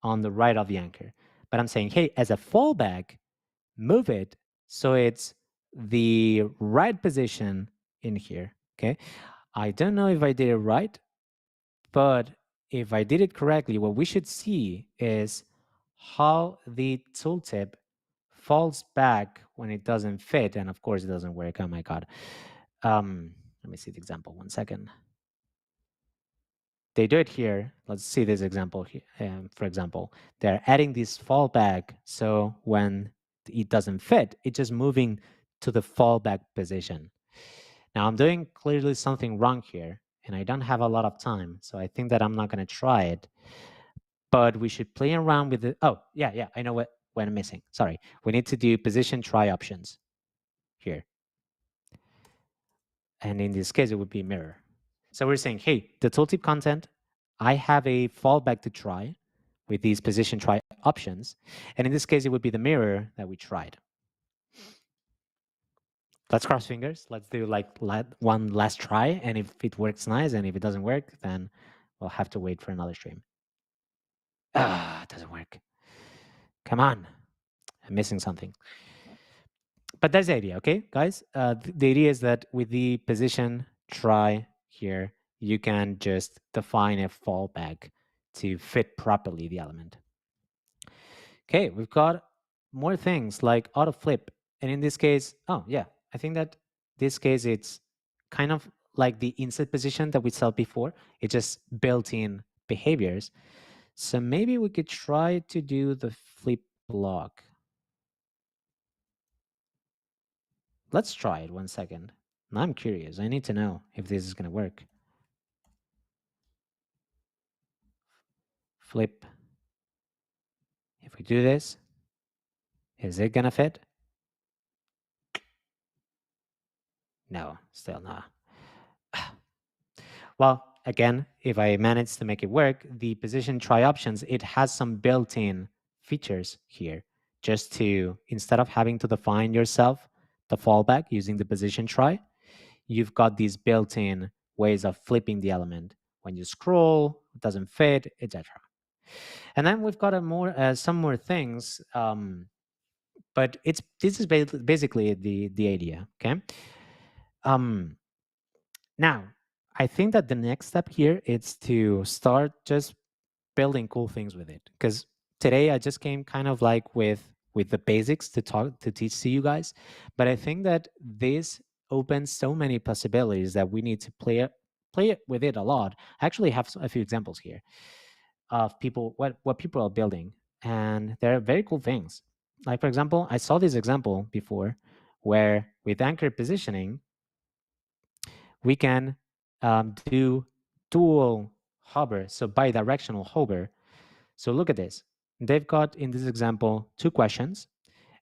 on the right of the anchor. But I'm saying, hey, as a fallback, move it so it's the right position in here, okay? I don't know if I did it right, but if I did it correctly, what we should see is how the tooltip falls back when it doesn't fit. And of course, it doesn't work. Oh my God. Let me see the example. One second. They do it here. Let's see this example here. For example, they're adding this fallback. So when it doesn't fit, it's just moving to the fallback position. Now I'm doing clearly something wrong here, and I don't have a lot of time. So I think that I'm not going to try it. But we should play around with it. Oh, yeah. I know what I'm missing. Sorry. We need to do position try options here. And in this case, it would be mirror. So we're saying, hey, the tooltip content, I have a fallback to try with these position try options. And in this case, it would be the mirror that we tried. Let's cross fingers. Let's do like one last try. And if it works, nice. And if it doesn't work, then we'll have to wait for another stream. It doesn't work. Come on. I'm missing something. But that's the idea, okay, guys? The idea is that with the position try here, you can just define a fallback to fit properly the element. Okay, we've got more things like auto flip. And in this case, oh yeah, I think that this case, it's kind of like the inset position that we saw before. It's just built-in behaviors. So maybe we could try to do the flip block. Let's try it 1 second. I'm curious. I need to know if this is going to work. Flip. If we do this, is it going to fit? No, still not. Well, again, if I manage to make it work, the position try options, it has some built-in features here just to, instead of having to define yourself the fallback using the position try, you've got these built-in ways of flipping the element. When you scroll, it doesn't fit, etc. And then we've got some more things, but this is basically the idea. Okay. Now, I think that the next step here is to start just building cool things with it. Because today I just came kind of like with the basics to teach to you guys, but I think that this opens so many possibilities that we need to play it with it a lot. I actually have a few examples here of people what people are building, and they're very cool things. Like for example, I saw this example before where with anchor positioning we can do dual hover, so bidirectional hover. So look at this. They've got in this example 2 questions,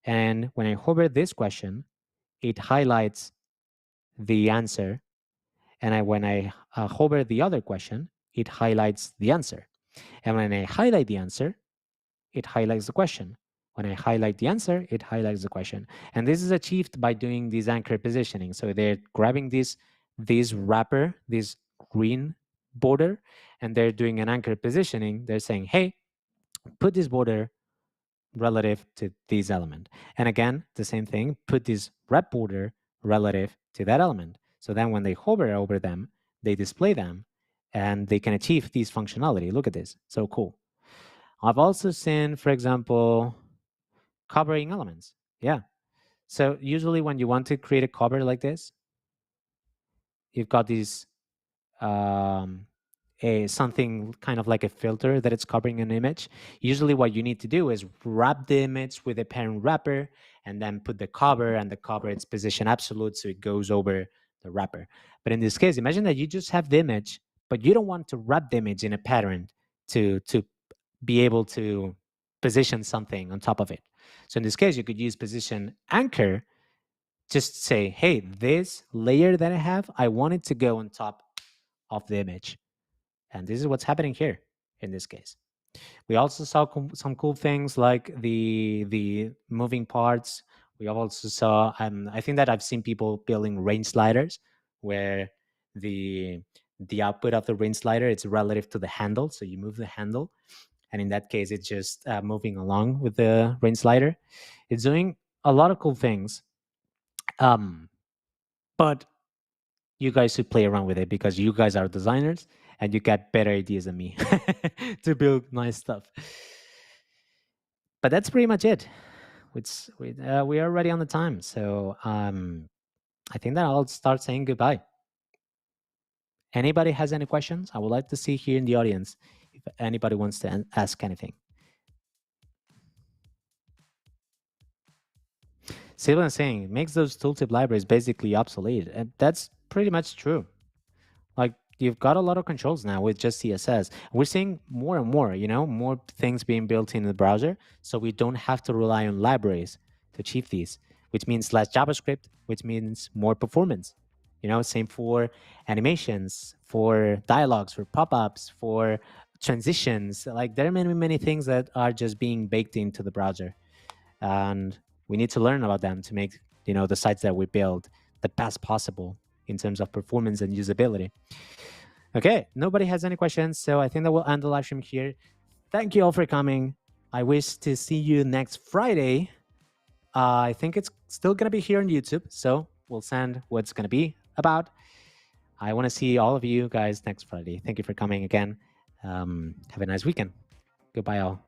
and when I hover this question, it highlights the answer, and when I hover the other question, it highlights the answer. And when I highlight the answer, it highlights the question. When I highlight the answer, it highlights the question. And this is achieved by doing this anchor positioning. So they're grabbing this wrapper, this green border, and they're doing an anchor positioning. They're saying, hey, put this border relative to this element. And again, the same thing, put this red border relative to that element. So then when they hover over them, they display them and they can achieve this functionality. Look at this, so cool. I've also seen, for example, covering elements. Yeah. So usually when you want to create a cover like this, you've got these something kind of like a filter that it's covering an image. Usually what you need to do is wrap the image with a parent wrapper and then put the cover, and the cover, it's position absolute, so it goes over the wrapper. But in this case, imagine that you just have the image, but you don't want to wrap the image in a pattern to be able to position something on top of it. So in this case, you could use position anchor. Just say, hey, this layer that I have, I want it to go on top of the image. And this is what's happening here in this case. We also saw some cool things like the moving parts. We also saw, I think that I've seen people building range sliders where the output of the range slider, it's relative to the handle. So you move the handle, and in that case, it's just moving along with the range slider. It's doing a lot of cool things. But you guys should play around with it because you guys are designers and you got better ideas than me to build nice stuff. But that's pretty much it. We are already on the time, so I think that I'll start saying goodbye. Anybody has any questions? I would like to see here in the audience if anybody wants to ask anything. Sylvan saying makes those tooltip libraries basically obsolete, and that's pretty much true. Like, you've got a lot of controls now with just CSS. We're seeing more and more, more things being built in the browser, so we don't have to rely on libraries to achieve these, which means less JavaScript, which means more performance. Same for animations, for dialogues, for pop-ups, for transitions. Like, there are many, many things that are just being baked into the browser, and we need to learn about them to make the sites that we build the best possible in terms of performance and usability. Okay, nobody has any questions, so I think that we'll end the live stream here. Thank you all for coming. I wish to see you next Friday. I think it's still going to be here on YouTube, so we'll send what's going to be about. I want to see all of you guys next Friday. Thank you for coming again. Have a nice weekend. Goodbye, all.